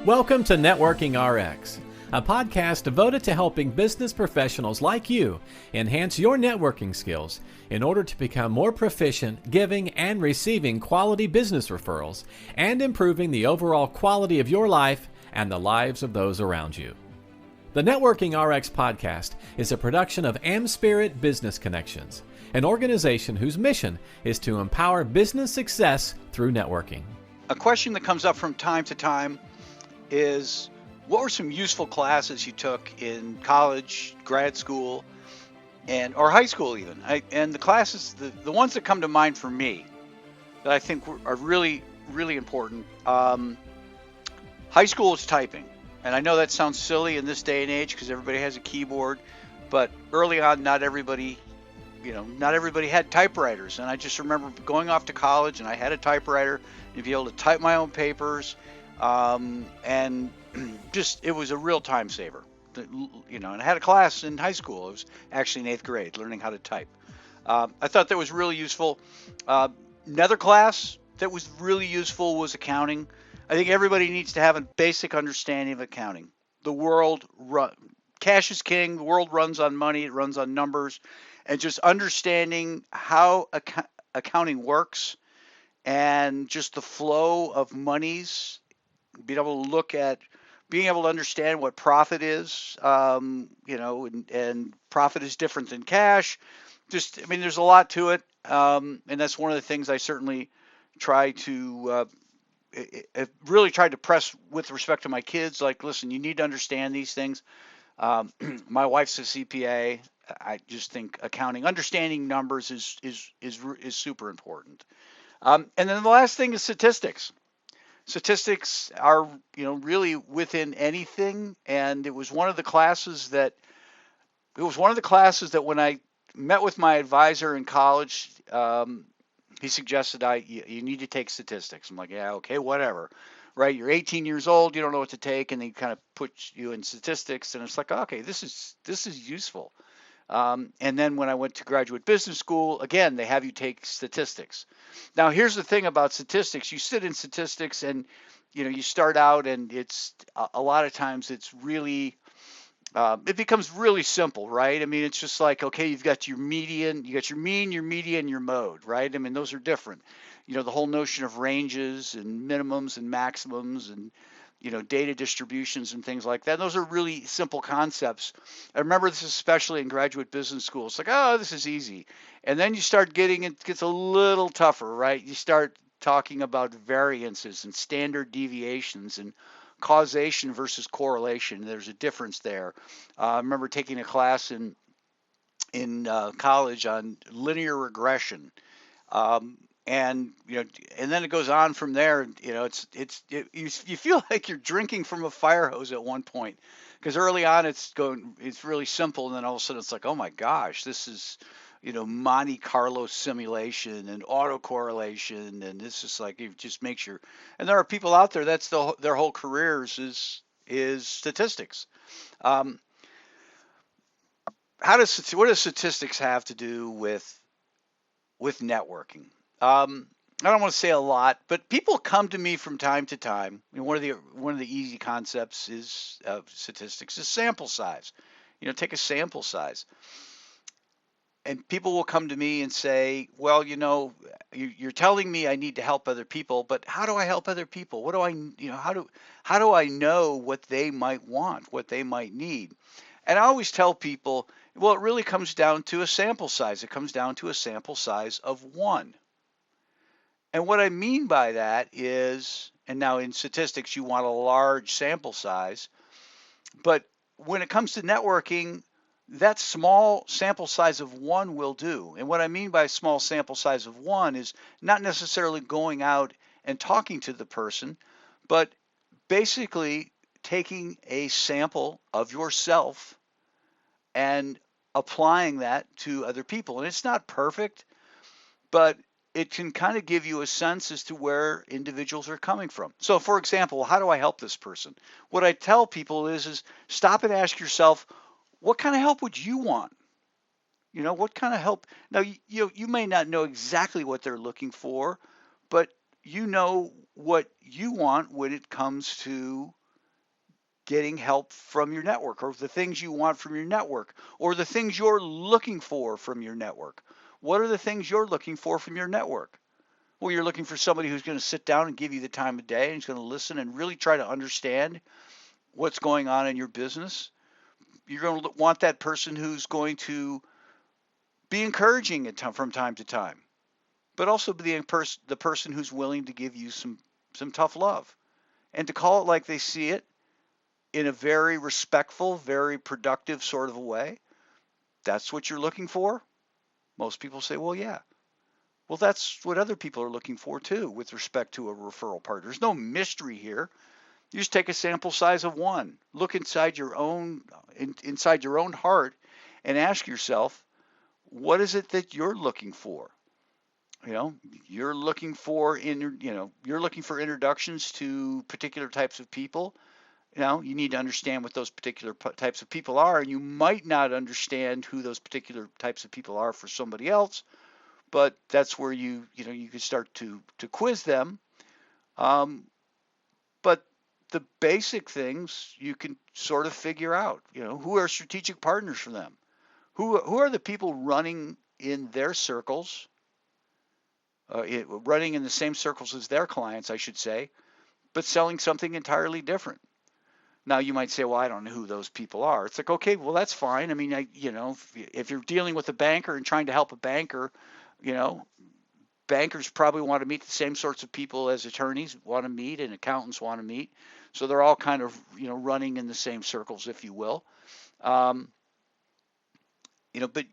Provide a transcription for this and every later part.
Welcome to Networking RX, a podcast devoted to helping business professionals like you enhance your networking skills in order to become more proficient giving and receiving quality business referrals and improving the overall quality of your life and the lives of those around you. The Networking RX podcast is a production of AmSpirit Business Connections, an organization whose mission is to empower business success through networking. A question that comes up from time to time is, what were some useful classes you took in college, grad school, or high school even? And the classes, the ones that come to mind for me that I think are really, really important. High school is typing. And I know that sounds silly in this day and age because everybody has a keyboard, but early on, not everybody had typewriters. And I just remember going off to college and I had a typewriter and be able to type my own papers. And just, it was a real time saver, and I had a class in high school. It was actually in 8th grade, learning how to type. I thought that was really useful. Another class that was really useful was accounting. I think everybody needs to have a basic understanding of accounting. Cash is king. The world runs on money. It runs on numbers, and just understanding how accounting works and just the flow of monies. Being able to understand what profit is, and profit is different than cash. There's a lot to it, and that's one of the things I certainly really tried to press with respect to my kids. Like, listen, you need to understand these things. My wife's a CPA. I just think accounting, understanding numbers is super important. And then the last thing is statistics. Statistics are, really within anything, and it was one of the classes that when I met with my advisor in college, he suggested you need to take statistics. I'm like, yeah, okay, whatever, right? You're 18 years old, you don't know what to take, and they kind of put you in statistics, and it's like, okay, this is useful. And then when I went to graduate business school, again, they have you take statistics. Now, here's the thing about statistics. You sit in statistics and, you start out and it's a lot of times it's really, it becomes really simple, right? It's just like, okay, you've got your median, you got your mean, your median, your mode, right? Those are different. The whole notion of ranges and minimums and maximums and, data distributions and things like that. Those are really simple concepts. I remember this especially in graduate business school. It's like, oh, this is easy. And then you start it gets a little tougher, right? You start talking about variances and standard deviations and causation versus correlation. There's a difference there. I remember taking a class in college on linear regression. And then it goes on from there. You feel like you're drinking from a fire hose at one point, because early on it's really simple, and then all of a sudden it's like, oh my gosh, this is Monte Carlo simulation and autocorrelation, and it's just like, it just makes and there are people out there that's their whole careers is statistics. What does statistics have to do with networking? I don't want to say a lot, but people come to me from time to time. One of the easy concepts is statistics is sample size. Take a sample size, and people will come to me and say, "Well, you're telling me I need to help other people, but how do I help other people? What do how do I know what they might want, what they might need?" And I always tell people, well, it really comes down to a sample size. It comes down to a sample size of 1. And what I mean by that is, and now in statistics, you want a large sample size, but when it comes to networking, that small sample size of 1 will do. And what I mean by small sample size of 1 is not necessarily going out and talking to the person, but basically taking a sample of yourself and applying that to other people. And it's not perfect, but it can kind of give you a sense as to where individuals are coming from. So for example, how do I help this person? What I tell people is stop and ask yourself, what kind of help would you want? What kind of help? Now, you may not know exactly what they're looking for, but you know what you want when it comes to getting help from your network, or the things you want from your network, or the things you're looking for from your network. What are the things you're looking for from your network? Well, you're looking for somebody who's going to sit down and give you the time of day and who's going to listen and really try to understand what's going on in your business. You're going to want that person who's going to be encouraging from time to time, but also be the person who's willing to give you some tough love and to call it like they see it in a very respectful, very productive sort of a way. That's what you're looking for. Most people say, well, yeah. Well, that's what other people are looking for too with respect to a referral partner. There's no mystery here. You just take a sample size of one. Look inside your own heart and ask yourself, what is it that you're looking for? You're looking for you're looking for introductions to particular types of people. You need to understand what those particular types of people are, and you might not understand who those particular types of people are for somebody else, but that's where you can start to quiz them. But the basic things you can sort of figure out. Who are strategic partners for them? Who are the people running in their circles, running in the same circles as their clients, I should say, but selling something entirely different. Now you might say, well, I don't know who those people are. It's like, okay, well, that's fine. I mean, if you're dealing with a banker and trying to help a banker, bankers probably want to meet the same sorts of people as attorneys want to meet and accountants want to meet. So they're all kind of, running in the same circles, if you will. But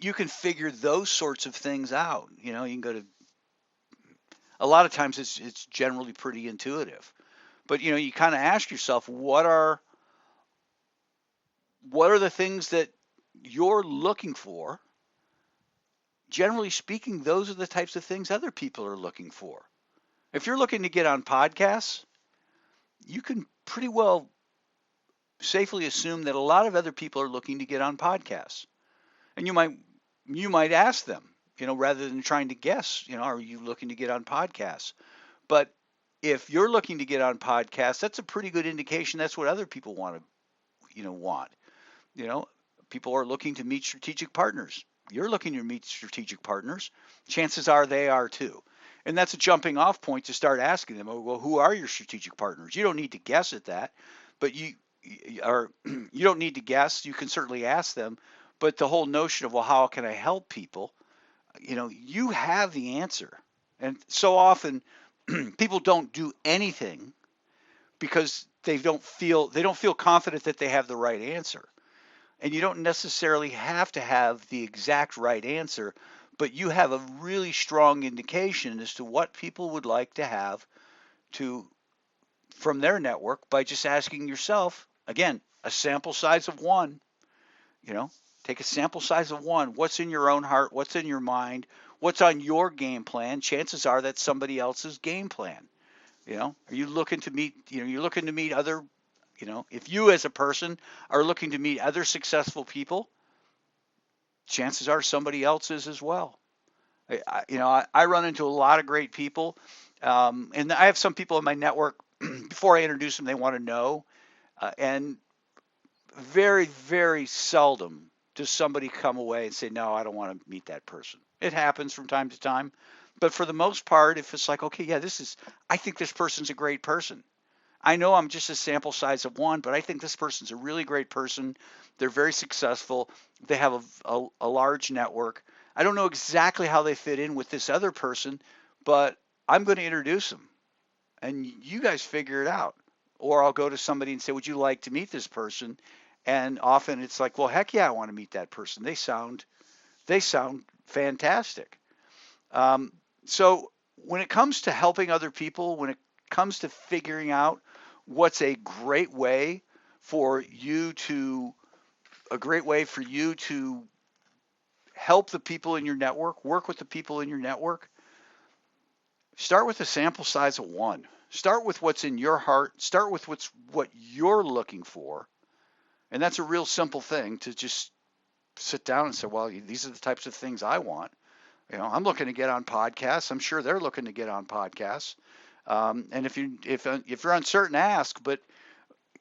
you can figure those sorts of things out. You can go to, a lot of times it's generally pretty intuitive. But, you kind of ask yourself, what are the things that you're looking for? Generally speaking, those are the types of things other people are looking for. If you're looking to get on podcasts, you can pretty well safely assume that a lot of other people are looking to get on podcasts. And you might ask them, rather than trying to guess, are you looking to get on podcasts? But if you're looking to get on podcasts, that's a pretty good indication that's what other people want. People are looking to meet strategic partners. You're looking to meet strategic partners. Chances are they are too. And that's a jumping off point to start asking them, well, who are your strategic partners? You don't need to guess at that, but you don't need to guess. You can certainly ask them. But the whole notion of, well, how can I help people? You have the answer. And so often people don't do anything because they don't feel confident that they have the right answer. And you don't necessarily have to have the exact right answer, but you have a really strong indication as to what people would like to have from their network by just asking yourself, again, a sample size of one. Take a sample size of one. What's in your own heart? What's in your mind? What's on your game plan? Chances are that's somebody else's game plan. Are you looking to meet, you're looking to meet other, if you as a person are looking to meet other successful people, chances are somebody else is as well. I run into a lot of great people. And I have some people in my network, before I introduce them, they want to know. And very, very seldom does somebody come away and say, no, I don't want to meet that person. It happens from time to time. But for the most part, if it's like, okay, yeah, I think this person's a great person. I know I'm just a sample size of one, but I think this person's a really great person. They're very successful. They have a large network. I don't know exactly how they fit in with this other person, but I'm going to introduce them. And you guys figure it out. Or I'll go to somebody and say, would you like to meet this person? And often it's like, well, heck yeah, I want to meet that person. They sound fantastic. So when it comes to helping other people, when it comes to figuring out what's a great way for you to help the people in your network, work with the people in your network, start with a sample size of one. Start with what's in your heart. Start with what you're looking for. And that's a real simple thing to just sit down and say, well, these are the types of things I want. I'm looking to get on podcasts. I'm sure they're looking to get on podcasts. And if you're uncertain, ask. But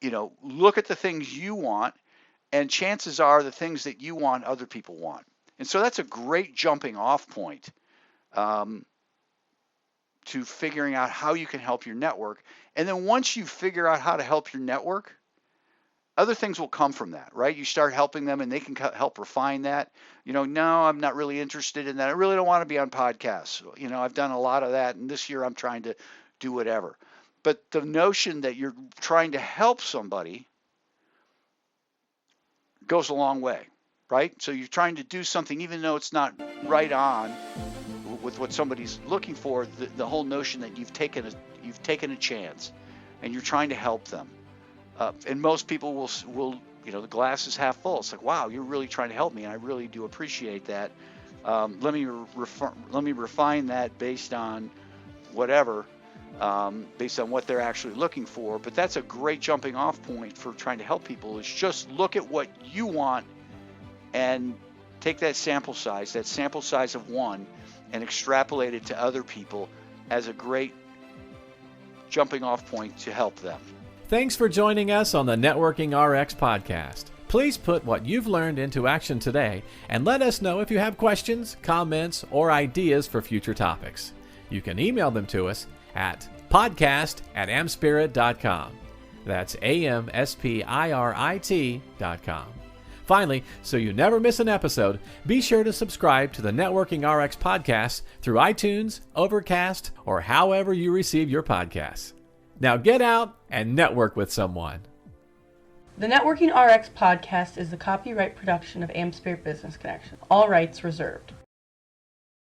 look at the things you want, and chances are the things that you want, other people want. And so that's a great jumping off point to figuring out how you can help your network. And then once you figure out how to help your network, other things will come from that, right? You start helping them and they can help refine that. No, I'm not really interested in that. I really don't want to be on podcasts. I've done a lot of that, and this year I'm trying to do whatever. But the notion that you're trying to help somebody goes a long way, right? So you're trying to do something even though it's not right on with what somebody's looking for. The whole notion that you've taken a chance and you're trying to help them. And most people will the glass is half full. It's like, wow, you're really trying to help me, and I really do appreciate that. Let me refine that based on whatever, based on what they're actually looking for. But that's a great jumping off point for trying to help people, is just look at what you want and take that sample size of one, and extrapolate it to other people as a great jumping off point to help them. Thanks for joining us on the Networking RX podcast. Please put what you've learned into action today and let us know if you have questions, comments, or ideas for future topics. You can email them to us at podcast@amspirit.com. That's AMSPIRIT.com. Finally, so you never miss an episode, be sure to subscribe to the Networking RX podcast through iTunes, Overcast, or however you receive your podcasts. Now get out and network with someone. The Networking RX podcast is the copyright production of AmSpirit Business Connection. All rights reserved.